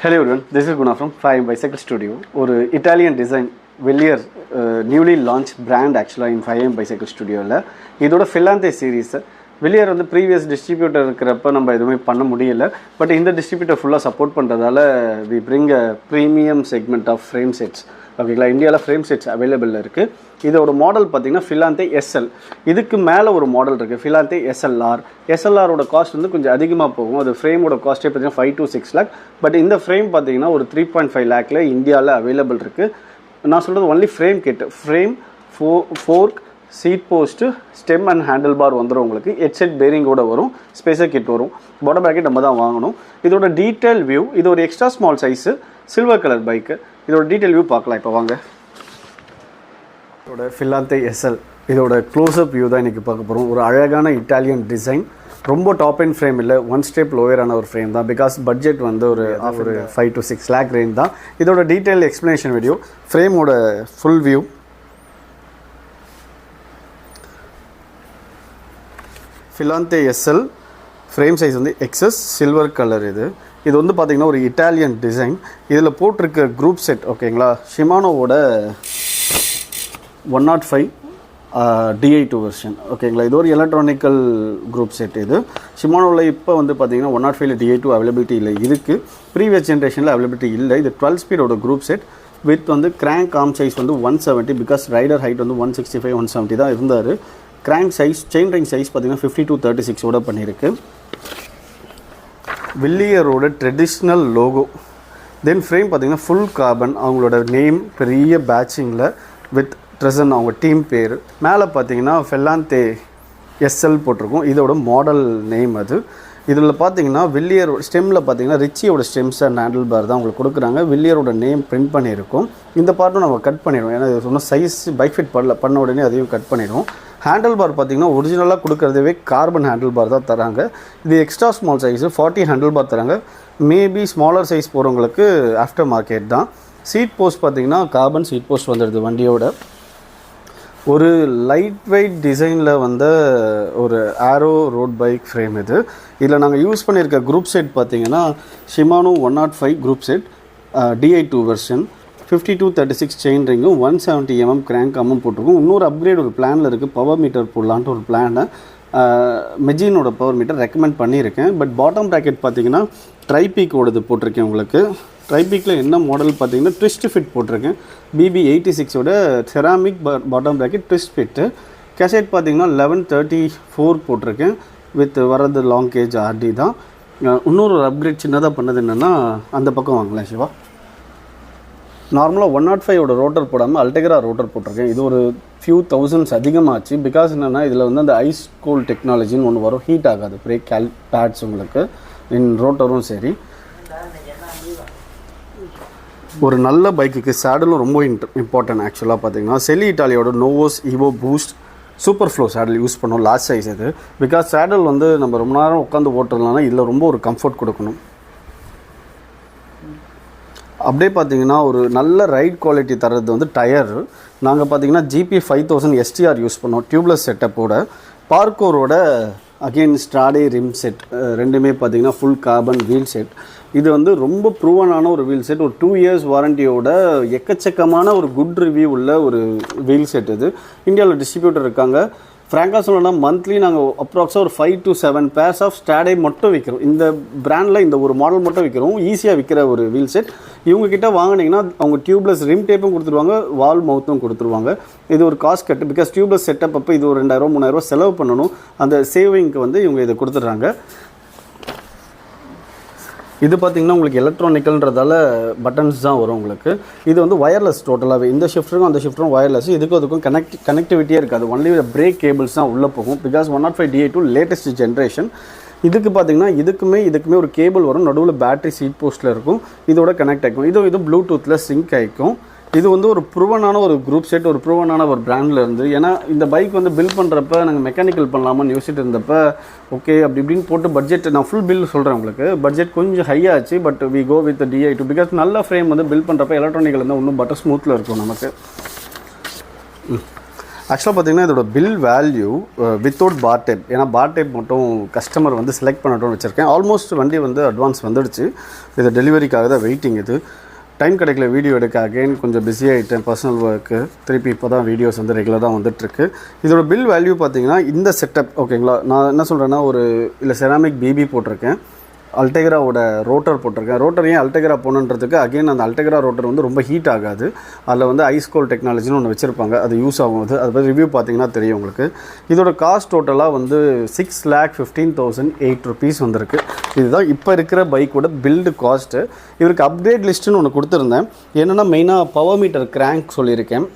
Hello everyone, this is Guna from 5 Bicycle Studio. ஒரு Italian design Wilier newly launched brand actually in 5 Bicycle Studio. இதோட Filante series. Wilier வந்து previous distributor இருக்கிறப்ப நம்ம எதுவுமே பண்ண முடியல. பட் இந்த distributor ஃபுல்லாக சப்போர்ட் பண்ணுறதால we bring a premium segment of frame sets. ஓகேங்களா, இந்தியாவில் ஃப்ரேம் செட்ஸ் அவைலபிளில் இருக்குது. இதோட மாடல் பார்த்தீங்கன்னா Filante SL. இதுக்கு மேலே ஒரு மாடல் இருக்குது Filante SLR. SLRோட காஸ்ட் வந்து கொஞ்சம் அதிகமாக போகும். அது ஃப்ரேமோட காஸ்ட்டே பார்த்தீங்கன்னா 5 to 6 lakh. பட் இந்த ஃப்ரேம் பார்த்தீங்கன்னா ஒரு 3.5 lakhல இந்தியாவில் அவைலபிள் இருக்குது. நான் சொல்கிறது only frame kit. Frame, fork, seat post, stem and handle bar வந்துடும். உங்களுக்கு ஹெட்செட் பேரிங்கோட வரும், ஸ்பேசர் கிட் வரும். பாட்டம் பேக்கெட் நம்ம தான் வாங்கணும். இதோட டீட்டெயில் வியூ, இது ஒரு extra small size silver colour bike. இதோட டீட்டெயில் வியூ பார்க்கலாம். இப்போ வாங்க. இதோட Filante SL இதோட க்ளோஸ்அப் வியூ தான் இன்றைக்கி பார்க்க போகிறோம். ஒரு அழகான இட்டாலியன் டிசைன், ரொம்ப டாப் அண்ட் ஃப்ரேம் இல்லை, ஒன் ஸ்டெப் லோயரான ஒரு ஃப்ரேம் தான். பிகாஸ் பட்ஜெட் வந்து ஒரு 5 to 6 lakh ரேஞ்ச் தான். இதோட டீட்டெயில் எக்ஸ்ப்ளனேஷன் வீடியோ, ஃப்ரேமோட full view. Filante SL frame size வந்து XS சில்வர் கலர். இது வந்து பார்த்திங்கன்னா ஒரு இட்டாலியன் டிசைன். இதில் போட்டிருக்க குரூப் செட் ஓகேங்களா, ஷிமானோவோட 105 DI2 வெர்ஷன் ஓகேங்களா. இது ஒரு எலக்ட்ரானிக்கல் குரூப் செட். இது ஷிமானோவில் இப்போ வந்து பார்த்திங்கன்னா 105 DI2 அவைலபிலிட்டி இல்லை இருக்குது. ப்ரீவியஸ் ஜென்ரேஷனில் அவைலபிலிட்டி இல்லை. இது 12 ஸ்பீடோட குரூப் செட் வித் வந்து கிராங்க் ஆர்ம் சைஸ் வந்து 170. பிகாஸ் ரைடர் ஹைட் வந்து 165 170 தான் இருந்தார். Crank size, chain ring size பார்த்திங்கன்னா 50 to 36 பண்ணியிருக்கு. வில்லியரோட ட்ரெடிஷ்னல் லோகோ. தென் ஃப்ரேம் பார்த்திங்கன்னா ஃபுல் கார்பன், அவங்களோட நேம் பெரிய பேட்சிங்கில் வித் ட்ரெசன் அவங்க டீம் பேர். மேலே பார்த்தீங்கன்னா Filante SL போட்டிருக்கோம். இதோட மாடல் நேம் அது. இதில் பார்த்தீங்கன்னா வில்லியர் ஸ்டெம்மில் பார்த்தீங்கன்னா ரிச்சியோட ஸ்டெம்ஸ் அண்ட் ஹேண்டில் பார் தான் உங்களுக்கு கொடுக்குறாங்க. வில்லியரோட நேம் பிரிண்ட் பண்ணியிருக்கோம். இந்த பார்ட்டும் நம்ம கட் பண்ணிடுவோம், ஏன்னா இது சொன்னால் சைஸ் பைக் ஃபிட் பண்ண உடனே அதையும் கட் பண்ணிடுவோம். ஹேண்டில் பார் பார்த்திங்கன்னா ஒரிஜினலாக கொடுக்குறதவே கார்பன் ஹேண்டில் பார் தான் தராங்க. இது extra small size 40 handle bar தராங்க. மேபி ஸ்மாலர் சைஸ் போகிறவங்களுக்கு ஆஃப்டர் மார்க்கெட் தான். சீட் போஸ்ட் பார்த்திங்கன்னா கார்பன் சீட் போஸ்ட் வந்துடுது வண்டியோட. ஒரு லைட் வெயிட் டிசைனில் வந்த ஒரு ஆரோ ரோட் பைக் ஃப்ரேம் இது. இதில் நாங்கள் யூஸ் பண்ணியிருக்க குரூப் செட் பார்த்திங்கன்னா Shimano 105 group set DI2 version, 50 to 36 chain ரிங்கும் 170 mm கிராங்க் ஆர்மும் போட்டிருக்கும். இன்னொரு அப்கிரேட் ஒரு பிளானில் இருக்குது, பவர் மீட்டர் போடலான்ட்டு ஒரு பிளானை மெஜினோட பவர் மீட்டர் ரெக்கமெண்ட் பண்ணியிருக்கேன். பட் பாட்டம் ப்ராக்கெட் பார்த்தீங்கன்னா ட்ரைபீக்கோடது போட்டிருக்கேன். உங்களுக்கு ட்ரைபீக்கில் என்ன மாடல் பார்த்தீங்கன்னா ட்விஸ்ட் ஃபிட் போட்டிருக்கேன். BB86ஓட ceramic bottom bracket twist fit. Cassette பார்த்தீங்கன்னா 1134 போட்டிருக்கேன். வித் வரது லாங் கேஜ் RD தான். இன்னொரு அப்கிரேட் சின்னதாக பண்ணது என்னென்னா, அந்த பக்கம் வாங்கலாம் சிவா. நார்மலாக 105ஓட ரோட்டர் போடாமல் அல்டெக்ரா ரோட்டர் போட்டிருக்கேன். இது ஒரு ஃபியூ தௌசண்ட்ஸ் அதிகமாச்சு. பிகாஸ் என்னென்னா இதில் வந்து அந்த ஐஸ் கூல் டெக்னாலஜின்னு ஒன்று வரும், ஹீட் ஆகாது பிரேக் பேட்ஸ் உங்களுக்கு இன் ரோட்டரும் சரி. ஒரு நல்ல பைக்குக்கு சேடலும் ரொம்ப இம்பார்ட்டன்ட். ஆக்சுவலாக பார்த்தீங்கன்னா செலி இட்டாலியோட Novus Evo Boost Superflow saddle use பண்ணோம், லார்ஜ் சைஸ் இது. பிகாஸ் சேடல் வந்து நம்ம ரொம்ப நேரம் உட்காந்து ஓட்டுறதுனால இதில் ரொம்ப ஒரு கம்ஃபர்ட் கொடுக்கணும். அப்படியே பார்த்தீங்கன்னா ஒரு நல்ல ரைட் குவாலிட்டி தர்றது வந்து டயர். நாங்கள் பார்த்தீங்கன்னா GP 5000 STR யூஸ் பண்ணோம் டியூப்லெஸ் செட்டப்போட. பார்க்கோரோட அகெயின் ஸ்ட்ராடே ரிம் செட் ரெண்டுமே பார்த்தீங்கன்னா ஃபுல் கார்பன் வீல் செட். இது வந்து ரொம்ப ப்ரூவனான ஒரு வீல் செட். ஒரு 2 years வாரண்டியோட எக்கச்சக்கமான ஒரு குட் ரிவ்யூ உள்ள ஒரு வீல் செட். இது இந்தியாவில் டிஸ்ட்ரிபியூட்டர் இருக்காங்க. ஃப்ராங்காக சொல்லணும்னா மந்த்லி நாங்கள் அப்ராக்ஸாக ஒரு 5 to 7 pairs ஆஃப் ஸ்டாடே மட்டும் விற்கிறோம். இந்த பிராண்டில் இந்த ஒரு மாடல் மட்டும் விற்கிறோம். ஈஸியாக விற்கிற ஒரு வீல் செட். இவங்ககிட்ட வாங்கினீங்கன்னா அவங்க டியூப்லெஸ் ரிம் டேப்பும் கொடுத்துருவாங்க, வால் மவுத்தும் கொடுத்துருவாங்க. இது ஒரு cost cut. Because tubeless setup அப்போ இது ஒரு 2000 3000 செலவு பண்ணணும். அந்த சேவிங்க்கு வந்து இவங்க இதை கொடுத்துட்றாங்க. இது பார்த்திங்கன்னா உங்களுக்கு எலக்ட்ரானிக்கல்ன்றதால பட்டன்ஸ் தான் வரும் உங்களுக்கு. இது வந்து ஒயர்லெஸ் டோட்டலாகவே. இந்த ஷிஃப்ட்டருக்கும் அந்த ஷிஃப்ட்டரும் ஒயர்லெஸ். அதுக்கும் கனெக்டிவிட்டியே இருக்காது. ஒன்லி பிரேக் கேபிள்ஸ் தான் உள்ளே போகும். Because 105 DI2 latest generation. இதுக்கு பார்த்திங்கன்னா இதுக்குமே ஒரு கேபிள் வரும். நடுவில் பேட்டரி சீட் போஸ்ட்டில் இருக்கும். இதோட கனெக்ட் ஆகிக்கும். இது ப்ளூடூத்தில் சிங்க் ஆகிக்கும். இது வந்து ஒரு ப்ரூவனான ஒரு குரூப் செட், ஒரு ப்ரூவனான ஒரு பிராண்டில் இருந்து. ஏன்னா இந்த பைக் வந்து பில் பண்ணுறப்ப நாங்கள் மெக்கானிக்கல் பண்ணலாமான்னு யோசிச்சுட்டு இருந்தப்போ ஓகே அப்படி இப்படின்னு போட்டு பட்ஜெட் நான் ஃபுல் பில் சொல்கிறேன் உங்களுக்கு. பட்ஜெட் கொஞ்சம் ஹையாச்சு. But we go with DI2 because நல்ல ஃப்ரேம் வந்து பில் பண்ணுறப்ப எலக்ட்ரானிக்கல் இருந்தால் இன்னும் பட்டர் ஸ்மூத்தில் இருக்கும் நமக்கு. ஆக்சுவலாக பார்த்தீங்கன்னா இதோட build value without bar tape, ஏன்னா பார் டேப் மட்டும் கஸ்டமர் வந்து செலக்ட் பண்ணட்டும்னு வச்சுருக்கேன். ஆல்மோஸ்ட் வண்டி வந்து அட்வான்ஸ் வந்துடுச்சு. இது டெலிவரிக்காக தான் வெயிட்டிங். இது டைம் கிடைக்கல வீடியோ எடுக்க, அகெயின் கொஞ்சம் பிஸியாகிட்டேன் பர்சனல் ஒர்க்கு. திருப்பி இப்போ தான் வீடியோஸ் வந்து ரெகுலராக வந்துட்டுருக்கு. இதோட பில் வேல்யூ பார்த்தீங்கன்னா இந்த செட்டப் ஓகேங்களா. நான் என்ன சொல்கிறேன்னா, ஒரு இல்லை செராமிக் பிபி போட்டிருக்கேன், அல்டெக்ராவோட ரோட்டர் போட்டிருக்கேன். ரோட்டர் ஏன் அல்டெக்ரா போகணுன்றதுக்கு, அகெயின் அந்த அல்டெக்ரா ரோட்டர் வந்து ரொம்ப ஹீட் ஆகாது. அதில் வந்து ஐஸ் கோல் டெக்னாலஜின்னு ஒன்று வச்சுருப்பாங்க, அது யூஸ் ஆகும். அதை பற்றி ரிவ்யூ பார்த்தீங்கன்னா தெரியும் உங்களுக்கு. இதோட காஸ்ட் டோட்டலாக வந்து 6,15,008 rupees வந்திருக்கு. இதுதான் இப்போ இருக்கிற பைக்கோட பில்டு காஸ்ட்டு. இவருக்கு அப்கிரேட் லிஸ்ட்டுன்னு ஒன்று கொடுத்துருந்தேன். என்னென்னா மெயினாக பவர் மீட்டர் கிராங்க் சொல்லியிருக்கேன்,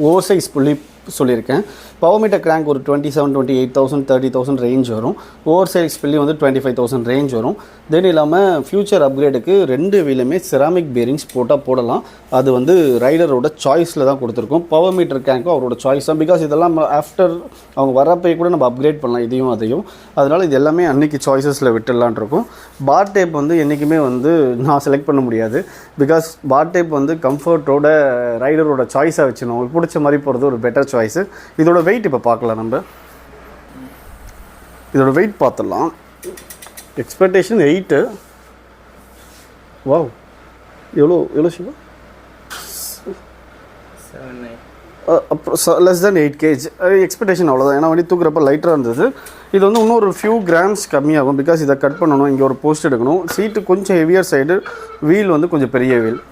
ஓவர் சைஸ் புள்ளி சொல்லியிருக்கேன். பவர் மீட்டர் கிராங்க் ஒரு 27,000, 28,000, 30,000 ரேஞ்ச் வரும். ஓவர் சைஸ் பில்லி வந்து 25,000 ரேஞ்ச் வரும். தென் இல்லாமல் ஃபியூச்சர் அப்கிரேடுக்கு 2 வீலுமே செராமிக் பேரிங்ஸ் போடலாம். அது வந்து ரைடரோட சாய்ஸில் தான் கொடுத்துருக்கோம். பவர் மீட்டர் கிராங்க்கும் அவரோட சாய்ஸ் தான். பிகாஸ் இதெல்லாம் ஆஃப்டர் அவங்க வரப்போ கூட நம்ம அப்கிரேட் பண்ணலாம் இதையும் அதையும். அதனால் இது எல்லாமே அன்றைக்கி சாய்ஸஸில் விட்டுடலான் இருக்கும். பார் டேப் வந்து என்றைக்குமே வந்து நான் செலக்ட் பண்ண முடியாது. பிகாஸ் பார் டேப் வந்து கம்ஃபர்ட்டோட ரைடரோட சாய்ஸாக வச்சுக்கணும். அவங்களுக்கு பிடிச்ச மாதிரி போகிறது ஒரு பெட்டர் சாய்ஸு. இதோட வெயிட் இப்போ பார்க்கலாம். நம்ம இதோட வெயிட் பார்த்துடலாம். எக்ஸ்பெக்டேஷன் 8. வாவ், எவ்வளோ சிவா? 7.9. அப்புறம் லெஸ் தென் 8 kg. எக்ஸ்பெக்டேஷன் அவ்வளோதான். ஏன்னா வண்டி தூக்குறப்ப லைட்டராக இருந்தது. இது வந்து இன்னொரு ஃபியூ கிராம்ஸ் கம்மியாகும். பிகாஸ் இதை கட் பண்ணணும், இங்கே ஒரு போஸ்ட் எடுக்கணும். சீட்டு கொஞ்சம் ஹெவியர் சைடு, வீல் வந்து கொஞ்சம் பெரிய வீல்.